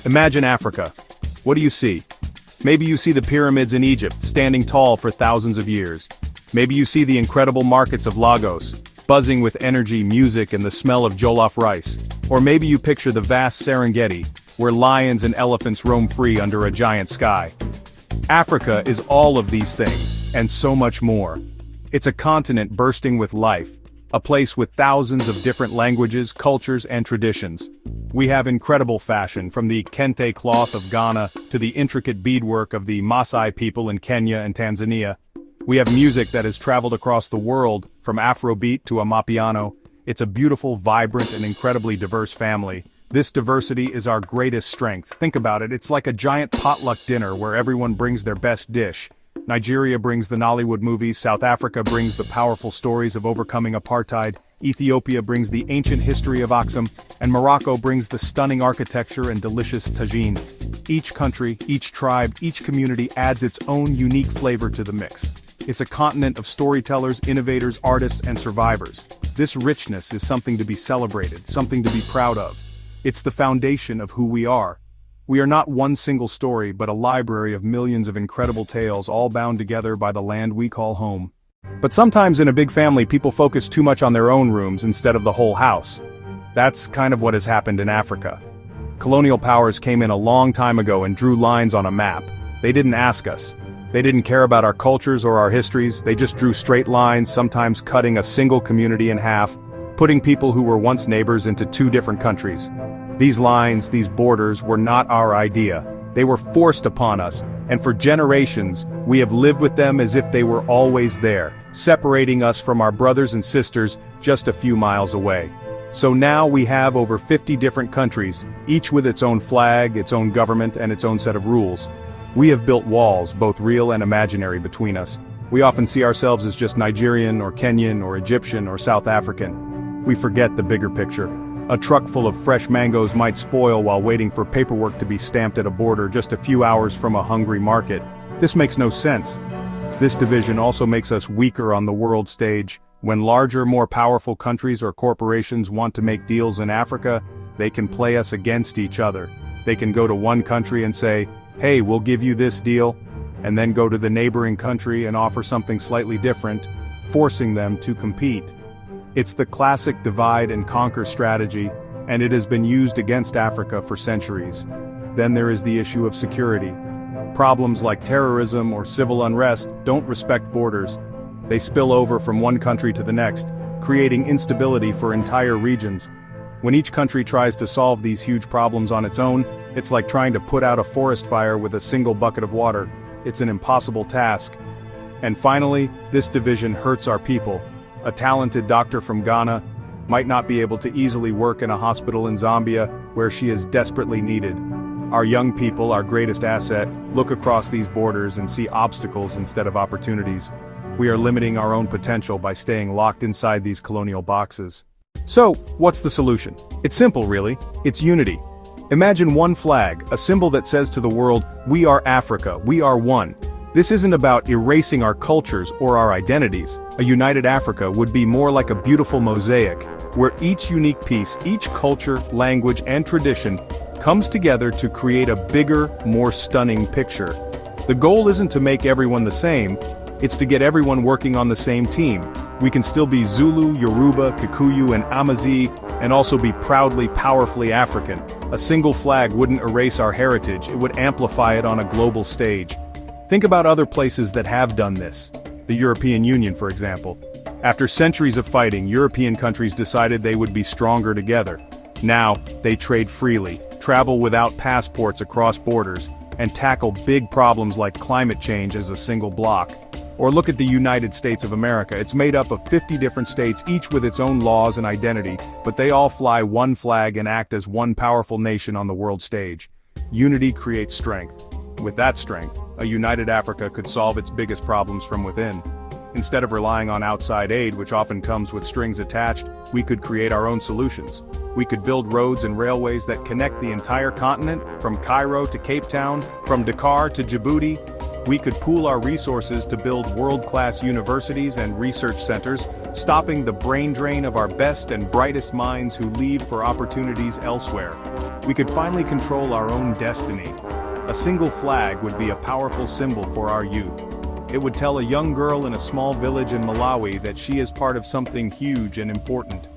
Imagine Africa. What do you see? Maybe you see the pyramids in Egypt, standing tall for thousands of years. Maybe you see the incredible markets of Lagos, buzzing with energy, music, and the smell of jollof rice. Or maybe you picture the vast Serengeti, where lions and elephants roam free under a giant sky. Africa is all of these things, and so much more. It's a continent bursting with life, a place with thousands of different languages, cultures, and traditions. We have incredible fashion, from the kente cloth of Ghana to the intricate beadwork of the Maasai people in Kenya and Tanzania. We have music that has traveled across the world, from Afrobeat to Amapiano. It's a beautiful, vibrant, and incredibly diverse family. This diversity is our greatest strength. Think about it, it's like a giant potluck dinner where everyone brings their best dish. Nigeria brings the Nollywood movies, South Africa brings the powerful stories of overcoming apartheid, Ethiopia brings the ancient history of Aksum, and Morocco brings the stunning architecture and delicious tagine. Each country, each tribe, each community adds its own unique flavor to the mix. It's a continent of storytellers, innovators, artists, and survivors. This richness is something to be celebrated, something to be proud of. It's the foundation of who we are. We are not one single story, but a library of millions of incredible tales, all bound together by the land we call home. But sometimes in a big family, people focus too much on their own rooms instead of the whole house. That's kind of what has happened in Africa. Colonial powers came in a long time ago and drew lines on a map. They didn't ask us. They didn't care about our cultures or our histories. They just drew straight lines, sometimes cutting a single community in half, putting people who were once neighbors into two different countries. These lines, these borders, were not our idea. They were forced upon us, and for generations, we have lived with them as if they were always there, separating us from our brothers and sisters just a few miles away. So now we have over 50 different countries, each with its own flag, its own government, and its own set of rules. We have built walls, both real and imaginary, between us. We often see ourselves as just Nigerian or Kenyan or Egyptian or South African. We forget the bigger picture. A truck full of fresh mangoes might spoil while waiting for paperwork to be stamped at a border just a few hours from a hungry market. This makes no sense. This division also makes us weaker on the world stage. When larger, more powerful countries or corporations want to make deals in Africa, they can play us against each other. They can go to one country and say, "Hey, we'll give you this deal," and then go to the neighboring country and offer something slightly different, forcing them to compete. It's the classic divide and conquer strategy, and it has been used against Africa for centuries. Then there is the issue of security. Problems like terrorism or civil unrest don't respect borders. They spill over from one country to the next, creating instability for entire regions. When each country tries to solve these huge problems on its own, it's like trying to put out a forest fire with a single bucket of water. It's an impossible task. And finally, this division hurts our people. A talented doctor from Ghana might not be able to easily work in a hospital in Zambia, where she is desperately needed. Our young people, our greatest asset, look across these borders and see obstacles instead of opportunities. We are limiting our own potential by staying locked inside these colonial boxes. So, what's the solution? It's simple, really. It's unity. Imagine one flag, a symbol that says to the world, "We are Africa, we are one." This isn't about erasing our cultures or our identities. A united Africa would be more like a beautiful mosaic, where each unique piece, each culture, language, and tradition comes together to create a bigger, more stunning picture. The goal isn't to make everyone the same, it's to get everyone working on the same team. We can still be Zulu, Yoruba, Kikuyu, and Amazi, and also be proudly, powerfully African. A single flag wouldn't erase our heritage, it would amplify it on a global stage. Think about other places that have done this. The European Union, for example. After centuries of fighting, European countries decided they would be stronger together. Now, they trade freely, travel without passports across borders, and tackle big problems like climate change as a single bloc. Or look at the United States of America. It's made up of 50 different states, each with its own laws and identity, but they all fly one flag and act as one powerful nation on the world stage. Unity creates strength. With that strength, a united Africa could solve its biggest problems from within. Instead of relying on outside aid, which often comes with strings attached, we could create our own solutions. We could build roads and railways that connect the entire continent, from Cairo to Cape Town, from Dakar to Djibouti. We could pool our resources to build world-class universities and research centers, stopping the brain drain of our best and brightest minds who leave for opportunities elsewhere. We could finally control our own destiny. A single flag would be a powerful symbol for our youth. It would tell a young girl in a small village in Malawi that she is part of something huge and important.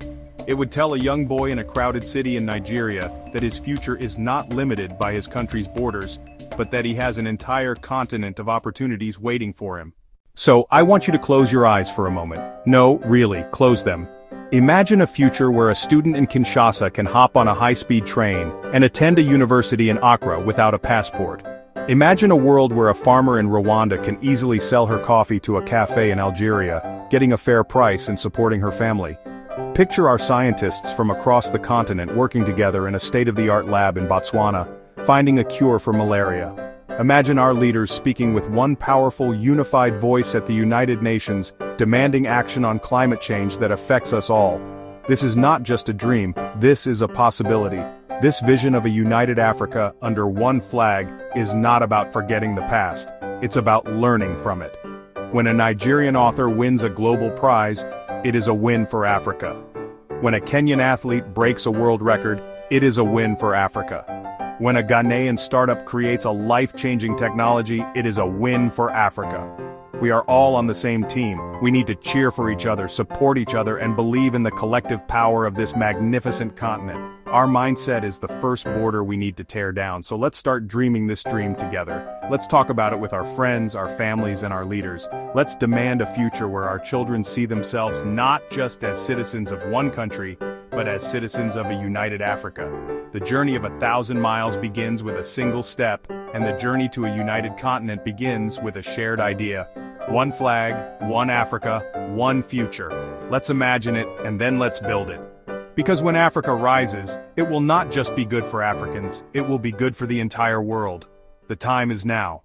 It would tell a young boy in a crowded city in Nigeria that his future is not limited by his country's borders, but that he has an entire continent of opportunities waiting for him. So, I want you to close your eyes for a moment. No, really, close them. Imagine a future where a student in Kinshasa can hop on a high-speed train and attend a university in Accra without a passport. Imagine a world where a farmer in Rwanda can easily sell her coffee to a cafe in Algeria, getting a fair price and supporting her family. Picture our scientists from across the continent working together in a state-of-the-art lab in Botswana, finding a cure for malaria. Imagine our leaders speaking with one powerful, unified voice at the United Nations, demanding action on climate change that affects us all. This is not just a dream, this is a possibility. This vision of a united Africa under one flag is not about forgetting the past, it's about learning from it. When a Nigerian author wins a global prize, it is a win for Africa. When a Kenyan athlete breaks a world record, it is a win for Africa. When a Ghanaian startup creates a life-changing technology, it is a win for Africa. We are all on the same team. We need to cheer for each other, support each other, and believe in the collective power of this magnificent continent. Our mindset is the first border we need to tear down, so let's start dreaming this dream together. Let's talk about it with our friends, our families, and our leaders. Let's demand a future where our children see themselves not just as citizens of one country, but as citizens of a united Africa. The journey of 1,000 miles begins with a single step, and the journey to a united continent begins with a shared idea. One flag, one Africa, one future. Let's imagine it, and then let's build it. Because when Africa rises, it will not just be good for Africans, it will be good for the entire world. The time is now.